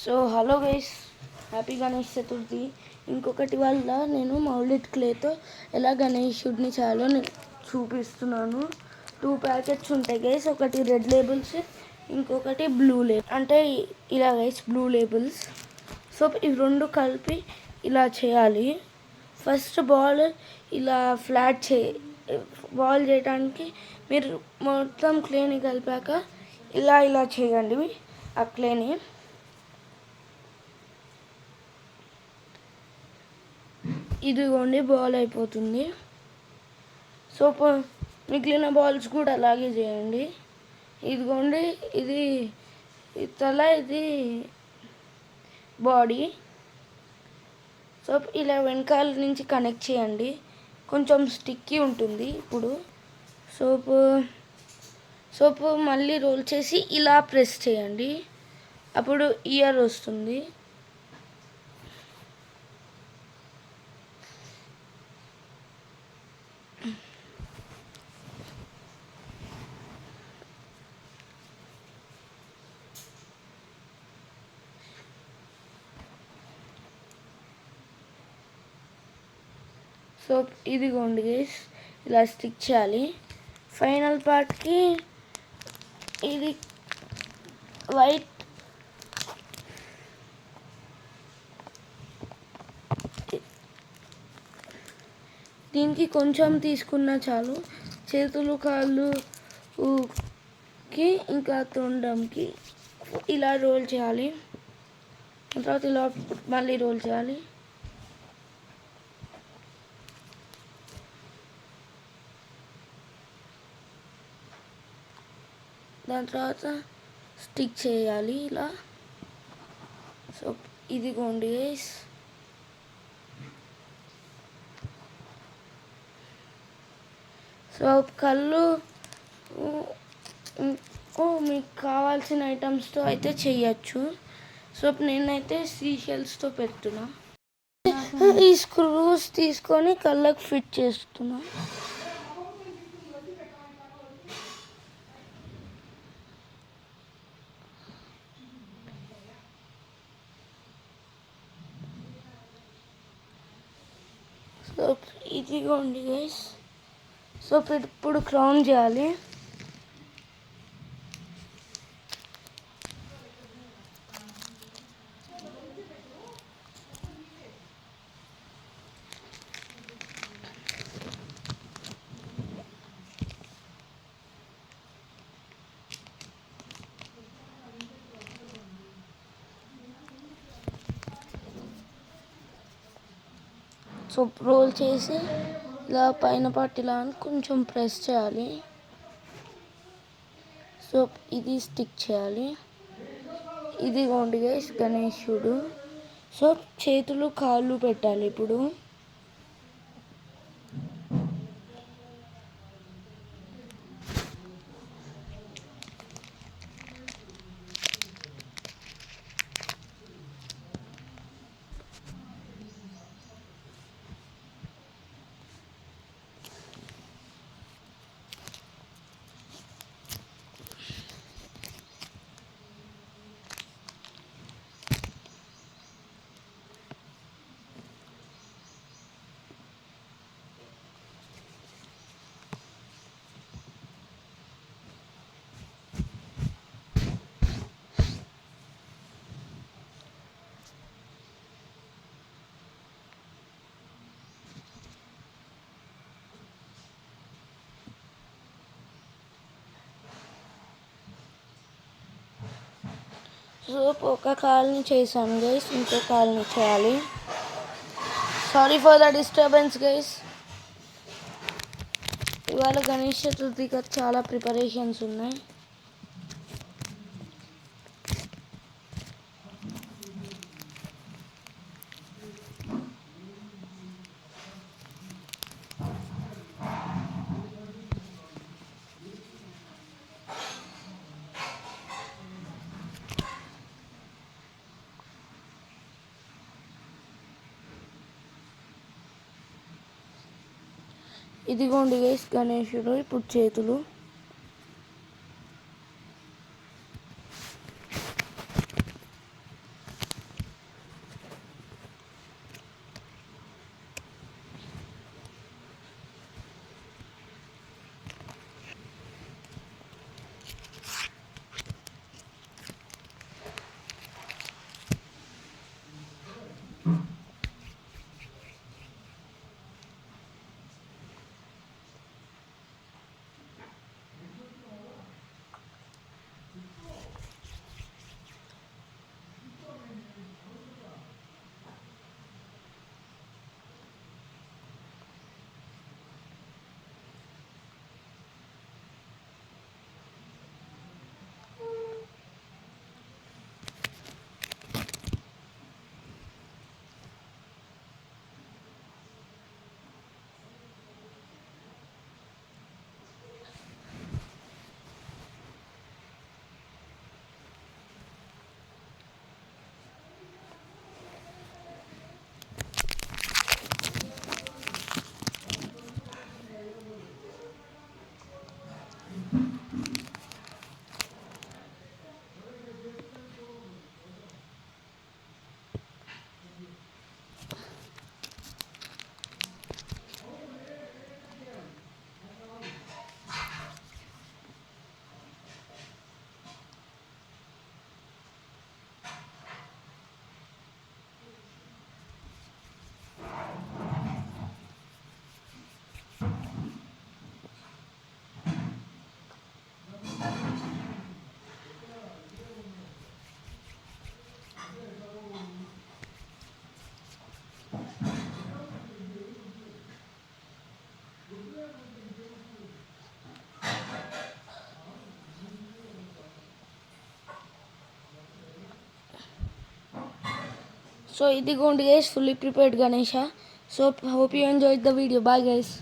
So hello guys, happy Ganesh Chaturthi. ఇంకొకటి వల్ల నేను మౌలిడ్ క్లేతో ఎలా గణేషుడిని చేయాలో నేను చూపిస్తున్నాను. 2 ప్యాకెట్స్ ఉంటాయి గైస్, ఒకటి రెడ్ లేబుల్స్, ఇంకొకటి బ్లూ లేబుల్. అంటే ఇలా గైస్, బ్లూ లేబుల్స్. సో ఇవి రెండు కలిపి ఇలా చేయాలి. ఫస్ట్ బాల్ ఇలా ఫ్లాట్ బాల్ చేయడానికి మీరు మొత్తం క్లేని కలిపాక ఇలా చేయండి ఆ క్లేని. ఇదిగోండి, బాల్ అయిపోతుంది. సో మిగిలిన బాల్స్ కూడా అలాగే చేయండి. ఇదిగోండి, ఇది తల, ఇది బాడీ. సో ఇలా వెనకాల నుంచి కనెక్ట్ చేయండి. కొంచెం స్టిక్కీ ఉంటుంది. ఇప్పుడు సోపు మళ్ళీ రోల్ చేసి ఇలా ప్రెస్ చేయండి. అప్పుడు ఇయర్ వస్తుంది. సో ఇదిగోండి గైస్, ఇలా స్టిక్ చేయాలి. ఫైనల్ పార్ట్కి ఇది వైట్ దీనికి కొంచెం తీసుకున్నా చాలు. చేతులు కాళ్ళుకి ఇంకా తొండంకి ఇలా రోల్ చేయాలి. తర్వాత ఇలా మళ్ళీ రోల్ చేయాలి. దాని తర్వాత స్టిక్ చేయాలి ఇలా. సో ఇదిగోండి గైస్, సో కళ్ళు మీకు కావాల్సిన ఐటమ్స్తో అయితే చెయ్యొచ్చు. సో నేనైతే సీషెల్స్తో పెడుతున్నా. ఈ స్క్రూస్ తీసుకొని కళ్ళకు ఫిట్ చేస్తున్నా. సో ఇదిగోండి గైస్, సో ఇప్పుడు క్రౌన్ చేయాలి. సో రోల్ చేసి ఇలా పైన పట్టిలా అని కొంచెం ప్రెస్ చేయాలి. సో ఇది స్టిక్ చేయాలి. ఇదిగోండి గైస్, గణేశుడు. సో చేతులు కాళ్ళు పెట్టాలి ఇప్పుడు. సో ఒక కాల్ని చేశాను గైస్, ఇంకో కాల్ని చేయాలి. Sorry for the disturbance guys. ఇవాళ గణేష్ చతుర్థికి చాలా ప్రిపరేషన్స్ ఉన్నాయి. ఇదిగోండి గైస్, గణేశుడు ఇప్పుడు చేతులు. సో ఇదిగోండి guys, fully prepared Ganesha. So hope you enjoyed the video. Bye guys.